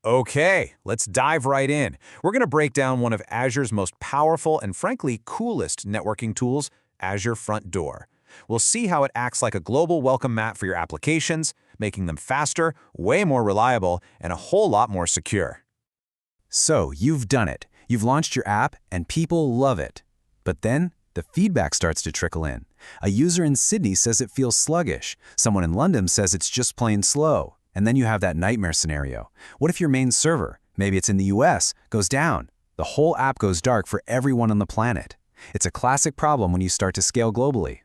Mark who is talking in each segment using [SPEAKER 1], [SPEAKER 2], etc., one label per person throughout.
[SPEAKER 1] Okay, let's dive right in. We're going to break down one of Azure's most powerful and frankly coolest networking tools, Azure Front Door. We'll see how it acts like a global welcome mat for your applications, making them faster, way more reliable, and a whole lot more secure.
[SPEAKER 2] So, you've done it. You've launched your app, and people love it. But then, the feedback starts to trickle in. A user in Sydney says it feels sluggish. Someone in London says it's just plain slow. And then you have that nightmare scenario. What if your main server, maybe it's in the US, goes down? The whole app goes dark for everyone on the planet. It's a classic problem when you start to scale globally.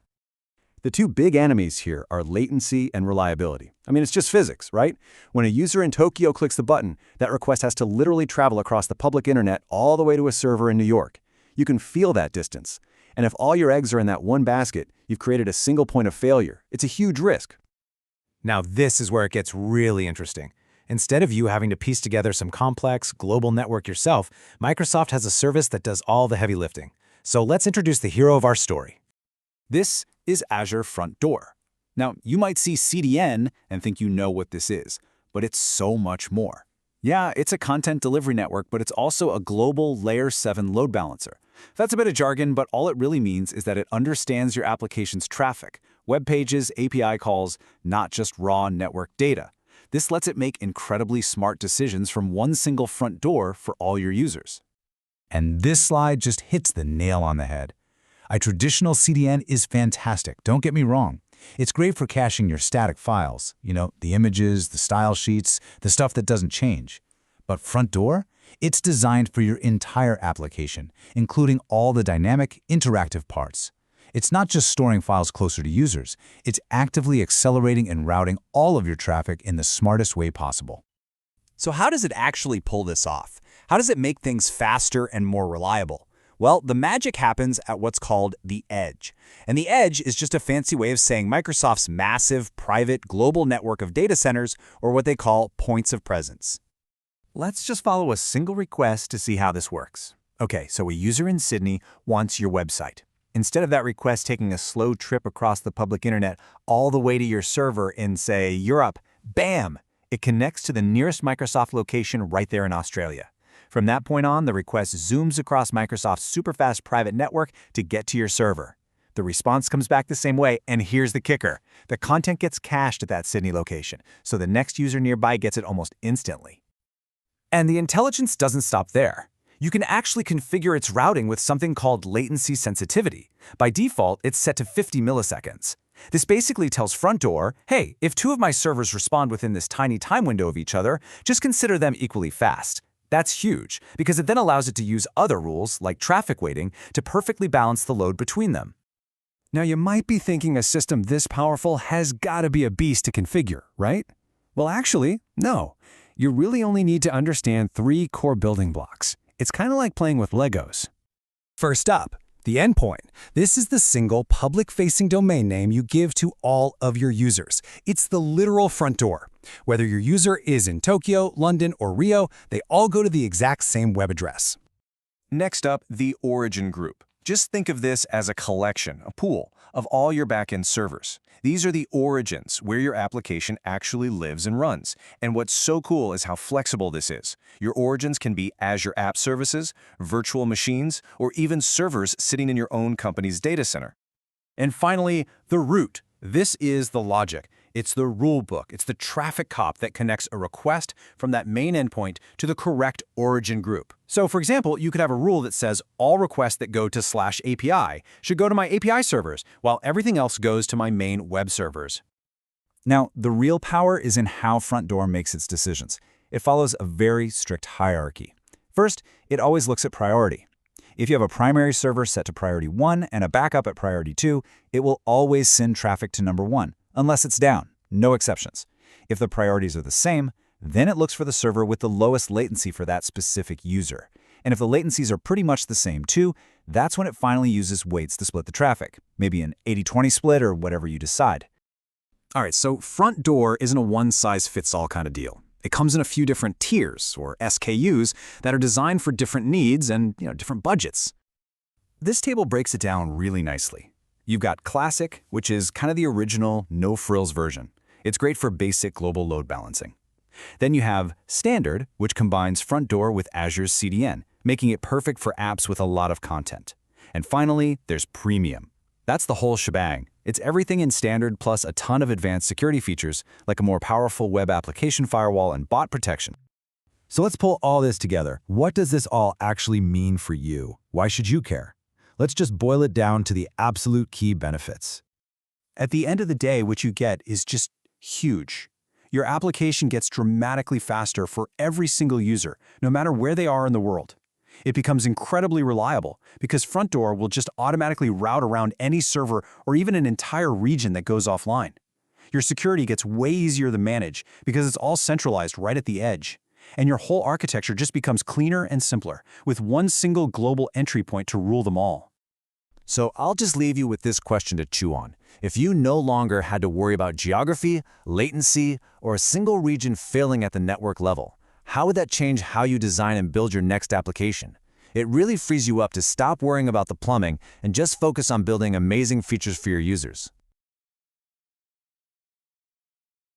[SPEAKER 3] The two big enemies here are latency and reliability. I mean, it's just physics, right? When a user in Tokyo clicks the button, that request has to literally travel across the public internet all the way to a server in New York. You can feel that distance. And if all your eggs are in that one basket, you've created a single point of failure. It's a huge risk.
[SPEAKER 1] Now this is where it gets really interesting. Instead of you having to piece together some complex global network yourself, Microsoft has a service that does all the heavy lifting. So let's introduce the hero of our story.
[SPEAKER 3] This is Azure Front Door. Now, you might see CDN and think you know what this is, but it's so much more. Yeah, it's a content delivery network, but it's also a global Layer 7 load balancer. That's a bit of jargon, but all it really means is that it understands your application's traffic, web pages, API calls, not just raw network data. This lets it make incredibly smart decisions from one single front door for all your users.
[SPEAKER 2] And this slide just hits the nail on the head. A traditional CDN is fantastic, don't get me wrong. It's great for caching your static files, the images, the style sheets, the stuff that doesn't change. But Front Door? It's designed for your entire application, including all the dynamic, interactive parts. It's not just storing files closer to users, it's actively accelerating and routing all of your traffic in the smartest way possible.
[SPEAKER 4] So how does it actually pull this off? How does it make things faster and more reliable? Well, the magic happens at what's called the edge. And the edge is just a fancy way of saying Microsoft's massive, private, global network of data centers, or what they call points of presence. Let's just follow a single request to see how this works. Okay, so a user in Sydney wants your website. Instead of that request taking a slow trip across the public internet all the way to your server in, say, Europe, bam! It connects to the nearest Microsoft location right there in Australia. From that point on, the request zooms across Microsoft's super-fast private network to get to your server. The response comes back the same way, and here's the kicker. The content gets cached at that Sydney location, so the next user nearby gets it almost instantly. And the intelligence doesn't stop there. You can actually configure its routing with something called latency sensitivity. By default, it's set to 50 milliseconds. This basically tells Front Door, hey, if two of my servers respond within this tiny time window of each other, just consider them equally fast. That's huge, because it then allows it to use other rules, like traffic weighting, to perfectly balance the load between them.
[SPEAKER 3] Now, you might be thinking a system this powerful has got to be a beast to configure, right? Well, actually, no. You really only need to understand 3 core building blocks. It's kind of like playing with Legos. First up, the endpoint. This is the single public-facing domain name you give to all of your users. It's the literal front door. Whether your user is in Tokyo, London, or Rio, they all go to the exact same web address. Next up, the origin group. Just think of this as a collection, a pool, of all your backend servers. These are the origins where your application actually lives and runs. And what's so cool is how flexible this is. Your origins can be Azure App Services, virtual machines, or even servers sitting in your own company's data center. And finally, the root. This is the logic. It's the rule book. It's the traffic cop that connects a request from that main endpoint to the correct origin group. So for example, you could have a rule that says all requests that go to /API should go to my API servers, while everything else goes to my main web servers.
[SPEAKER 2] Now, the real power is in how Front Door makes its decisions. It follows a very strict hierarchy. First, it always looks at priority. If you have a primary server set to priority 1 and a backup at priority 2, it will always send traffic to number 1, unless it's down, no exceptions. If the priorities are the same, then it looks for the server with the lowest latency for that specific user. And if the latencies are pretty much the same too, that's when it finally uses weights to split the traffic, maybe an 80-20 split or whatever you decide.
[SPEAKER 3] All right, so Front Door isn't a one-size-fits-all kind of deal. It comes in a few different tiers, or SKUs, that are designed for different needs and different budgets. This table breaks it down really nicely. You've got Classic, which is kind of the original, no-frills version. It's great for basic global load balancing.
[SPEAKER 2] Then you have Standard, which combines Front Door with Azure's CDN, making it perfect for apps with a lot of content. And finally, there's Premium. That's the whole shebang. It's everything in Standard plus a ton of advanced security features, like a more powerful web application firewall and bot protection.
[SPEAKER 5] So let's pull all this together. What does this all actually mean for you? Why should you care? Let's just boil it down to the absolute key benefits.
[SPEAKER 3] At the end of the day, what you get is just huge. Your application gets dramatically faster for every single user, no matter where they are in the world. It becomes incredibly reliable because Front Door will just automatically route around any server or even an entire region that goes offline. Your security gets way easier to manage because it's all centralized right at the edge. And your whole architecture just becomes cleaner and simpler, with one single global entry point to rule them all.
[SPEAKER 2] So I'll just leave you with this question to chew on. If you no longer had to worry about geography, latency, or a single region failing at the network level, how would that change how you design and build your next application? It really frees you up to stop worrying about the plumbing and just focus on building amazing features for your users.